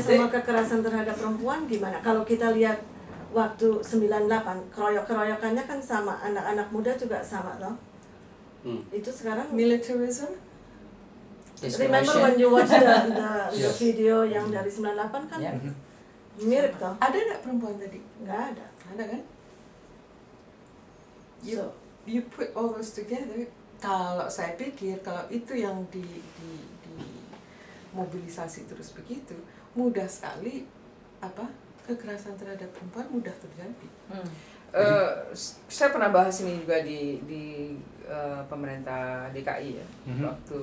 sama kekerasan terhadap perempuan gimana? Kalau kita lihat waktu 98, keroyokannya kan sama, anak-anak muda juga sama toh. Itu sekarang militarism. Remember when you watch the video yang dari 98 kan mirip toh. Ada nggak perempuan tadi? Nggak ada. Ada kan? You put all those together. Kalau saya pikir kalau itu yang di mobilisasi terus begitu, mudah sekali kekerasan terhadap perempuan mudah terjadi. Saya pernah bahas ini juga di pemerintah DKI ya, waktu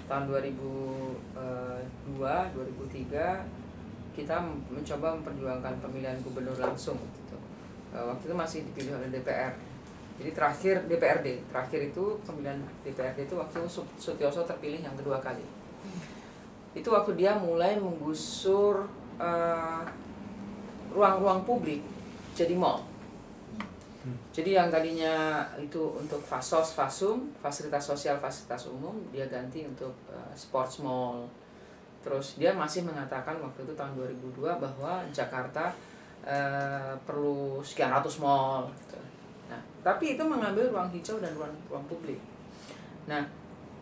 tahun 2002-2003 kita mencoba memperjuangkan pemilihan gubernur langsung. Gitu. Waktu itu masih dipilih oleh DPR. Jadi terakhir itu pemilihan DPRD itu waktu Sutioso terpilih yang kedua kali. Itu waktu dia mulai menggusur ruang-ruang publik jadi mall. Jadi yang tadinya itu untuk fasum, fasilitas sosial, fasilitas umum, dia ganti untuk sports mall. Terus dia masih mengatakan waktu itu tahun 2002 bahwa Jakarta perlu sekian ratus mall. Gitu. Nah, tapi itu mengambil ruang hijau dan ruang publik. Nah,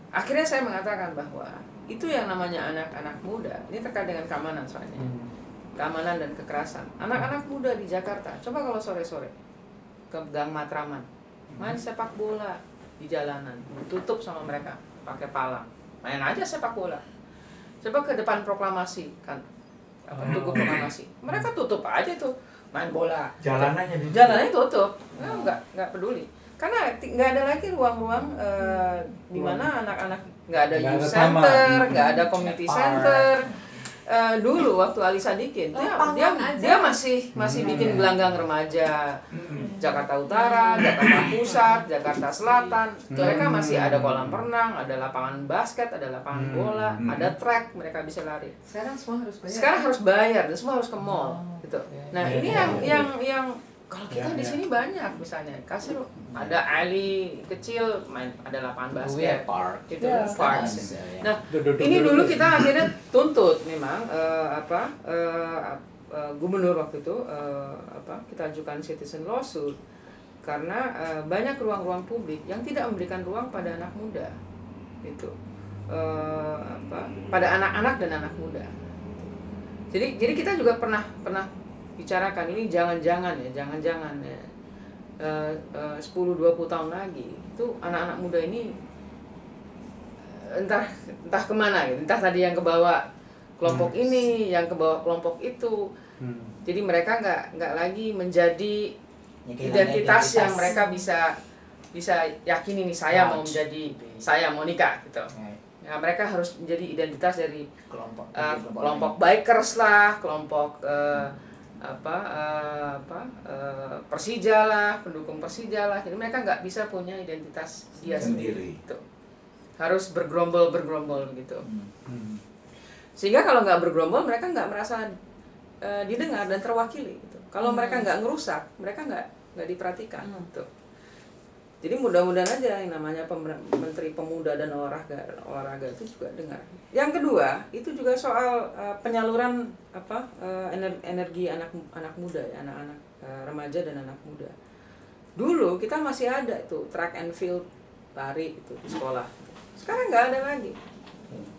akhirnya saya mengatakan bahwa itu yang namanya anak-anak muda. Ini terkait dengan keamanan soalnya. Keamanan dan kekerasan. Anak-anak muda di Jakarta, coba kalau sore-sore ke Gang Matraman, main sepak bola di jalanan, tutup sama mereka pakai palang, main aja sepak bola. Coba ke depan proklamasi kan, Tugu Proklamasi, mereka tutup aja tuh main bola. Jalanannya tutup, nggak peduli, karena nggak ada lagi ruang-ruang di mana anak-anak nggak ada youth center, nggak ada community center. Dulu waktu Ali Sadikin dia masih bikin gelanggang remaja, Jakarta Utara, Jakarta Pusat, Jakarta Selatan. Mereka masih ada kolam renang, ada lapangan basket, ada lapangan bola, ada track, mereka bisa lari. Sekarang semua harus bayar. Sekarang harus bayar dan semua harus ke mall gitu. Nah, ini yang kalau kita di sini banyak misalnya kasih ada alley kecil, ada lapangan basket, itu parks. Nah, ini dulu kita akhirnya tuntut memang gubernur waktu itu kita ajukan citizen lawsuit karena banyak ruang-ruang publik yang tidak memberikan ruang pada anak muda itu pada anak-anak dan anak muda. Jadi kita juga pernah bicarakan ini jangan-jangan ya 10-20 tahun lagi itu anak-anak muda ini entah kemana gitu, entah tadi yang kebawa kelompok ini, yang kebawa kelompok itu. Jadi mereka nggak lagi menjadi identitas yang mereka bisa yakini nih saya mau menjadi, saya mau nikah gitu. Ya, mereka harus menjadi identitas dari kelompok bikers lah, kelompok Persija lah, pendukung Persija lah. Jadi mereka nggak bisa punya identitas dia sendiri. Gitu. Harus bergerombol gitu. Sehingga kalau nggak bergerombol mereka nggak merasa didengar dan terwakili. Gitu. Kalau mereka nggak ngerusak, mereka nggak diperhatikan. Gitu. Jadi mudah-mudahan aja yang namanya Menteri Pemuda dan Olahraga itu juga dengar. Yang kedua itu juga soal penyaluran energi anak muda ya, anak-anak remaja dan anak muda. Dulu kita masih ada itu track and field lari itu di sekolah. Sekarang nggak ada lagi.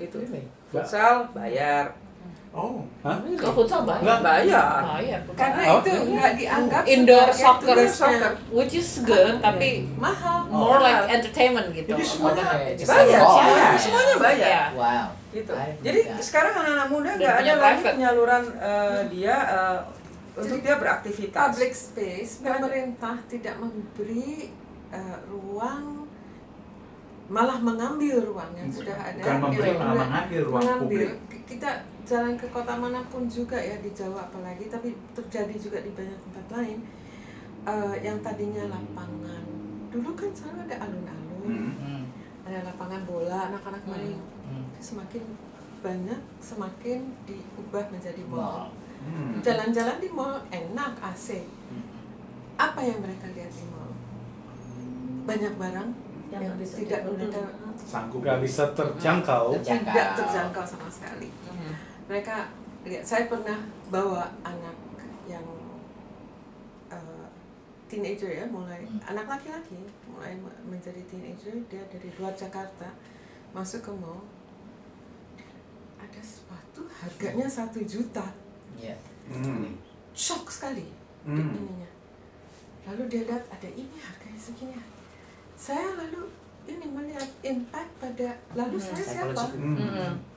Itu futsal bayar. Kalau futsal bayar. Karena itu nggak dianggap indoor soccer, which is good, tapi mahal. More like entertainment gitu. Jadi bayar. Semuanya bayar. Wow. Gitu. Jadi sekarang anak-anak muda nggak ada lagi penyaluran dia untuk dia beraktivitas. Public space, pemerintah tidak memberi ruang, malah mengambil ruang yang sudah ada. Bukan memberi, malah mengambil ruang publik. Kita jalan ke kota manapun juga ya, di Jawa apalagi, tapi terjadi juga di banyak tempat lain. Yang tadinya lapangan, dulu kan selalu ada alun-alun, ada lapangan bola, anak-anak main. Semakin banyak, semakin diubah menjadi mall. Jalan-jalan di mall enak, AC. Apa yang mereka lihat di mall? Banyak barang yang tidak mereka sanggup, nggak bisa terjangkau. Tidak terjangkau sama sekali. Mereka lihat, saya pernah bawa anak yang teenager ya, mulai anak laki-laki mulai menjadi teenager, dia dari luar Jakarta masuk ke mall, ada sepatu harganya 1 juta. Shock sekali ininya. Lalu dia lihat ada ini harganya segini. Saya lalu ini melihat impact pada lalu saya siapa?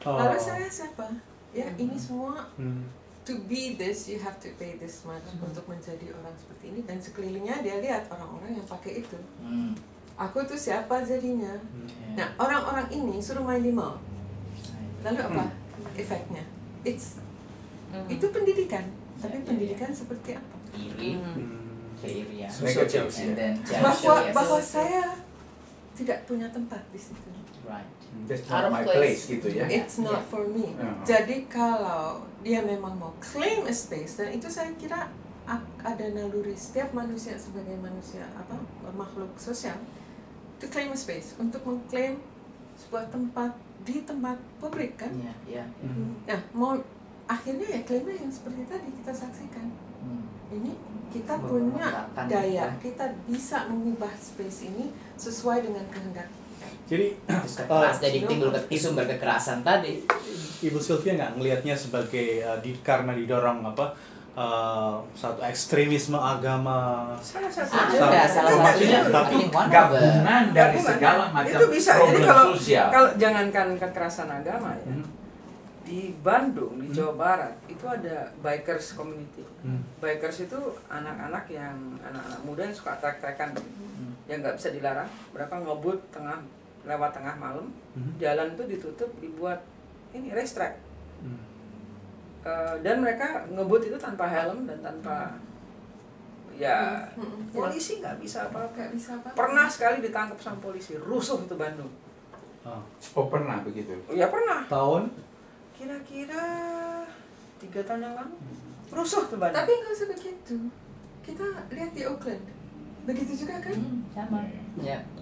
Lalu saya siapa? Ya ini semua to be this you have to pay this much untuk menjadi orang seperti ini, dan sekelilingnya dia lihat orang-orang yang pakai itu. Aku tuh siapa jadinya? Nah, orang-orang ini suruh main di mall. Lalu apa efeknya? Itu pendidikan, tapi pendidikan seperti apa? Keirian. Bahwa saya tidak punya tempat di situ. Right. That's not my place gitu ya. It's not for me. Jadi kalau dia memang mau claim a space, dan itu saya kira ada naluri setiap manusia sebagai manusia makhluk sosial, to claim a space, untuk mengklaim sebuah tempat di tempat publik kan. Nah, mau akhirnya ya klaimnya yang seperti tadi kita saksikan. Ini kita punya daya, kita bisa mengubah space ini sesuai dengan kehendak kita. Jadi jadi timbul sumber kekerasan tadi. Ibu Sylvia nggak ngelihatnya sebagai karena didorong satu ekstremisme agama. Salah satunya tapi gabungan dari segala macam itu bisa. Jadi problem sosial. kalau jangankan kekerasan agama ya, di Bandung, di Jawa Barat itu ada bikers community. Bikers itu anak-anak muda yang suka trek-trekan, yang nggak bisa dilarang. Berapa ngebut lewat tengah malam, jalan itu ditutup, dibuat ini racetrack. Dan mereka ngebut itu tanpa helm dan tanpa polisi nggak bisa apa-apa. Pernah sekali ditangkap sama polisi, rusuh itu Bandung. Pernah begitu? Ya pernah. Tahun? Kira-kira 3 tahun yang lalu, rusuh tuh Bandung. Tapi nggak usah begitu. Kita lihat di Oakland, begitu juga kan? Sama.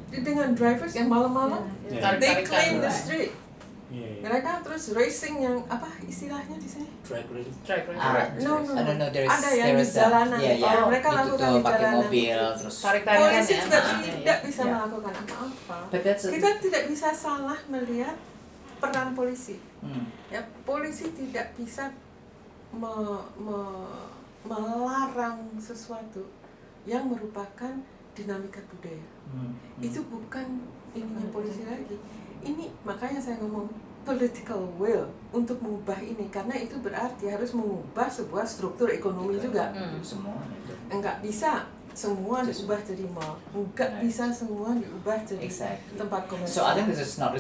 Dengan drivers yang malam-malam, they claim the street. Mereka terus racing yang apa istilahnya di sini? Drag race. No. I don't know, Ada yang di jalanan. Mereka lakukan di pakai jalanan. mobil terus. Polisi juga tidak bisa melakukan apa-apa. Kita tidak bisa salah melihat peran polisi. Ya, polisi tidak bisa melarang sesuatu yang merupakan dinamika budaya. Itu bukan ininya polisi lagi. Ini makanya saya ngomong political will untuk mengubah ini, karena itu berarti harus mengubah sebuah struktur ekonomi juga. Enggak bisa semua diubah jadi mall, enggak bisa semua diubah jadi tempat komersial. So I think this is not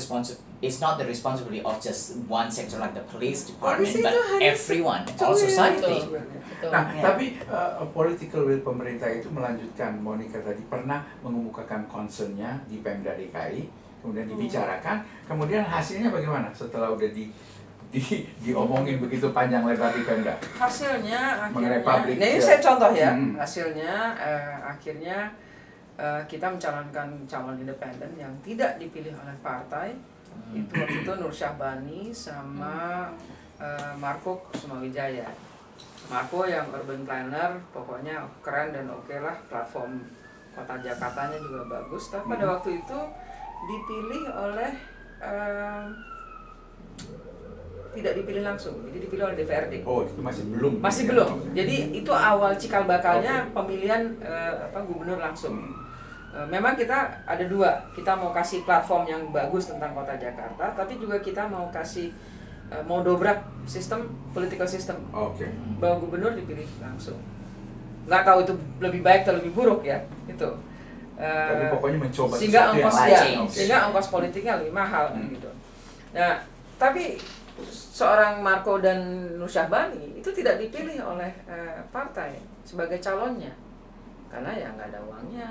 it's not the responsibility of just one sector like the police department, but everyone, all society. Nah, tapi political will pemerintah itu melanjutkan, Monica tadi pernah mengemukakan concernnya di Pemda DKI, kemudian dibicarakan, kemudian hasilnya bagaimana setelah udah diomongin begitu panjang lebar di Pemda? Hasilnya mengenai public. Nah ini saya contoh ya. Hasilnya akhirnya kita mencalonkan calon independen yang tidak dipilih oleh partai. Itu waktu itu Nur Syahbani sama Marco Kusumawijaya. Marco yang urban planner, pokoknya keren dan oke lah, platform kota Jakartanya juga bagus. Tapi pada waktu itu dipilih oleh tidak dipilih langsung, jadi dipilih oleh DPRD. Oh, itu masih belum. Masih belum. Jadi itu awal cikal bakalnya pemilihan gubernur langsung. Memang kita ada 2, kita mau kasih platform yang bagus tentang kota Jakarta, tapi juga kita mau kasih mau dobrak sistem political system. Bahwa gubernur dipilih langsung. Nggak tahu itu lebih baik atau lebih buruk ya, itu. Tapi pokoknya mencoba sehingga ongkos politiknya lebih mahal gitu. Nah, tapi seorang Marco dan Nur Syahbani itu tidak dipilih oleh partai sebagai calonnya karena ya nggak ada uangnya.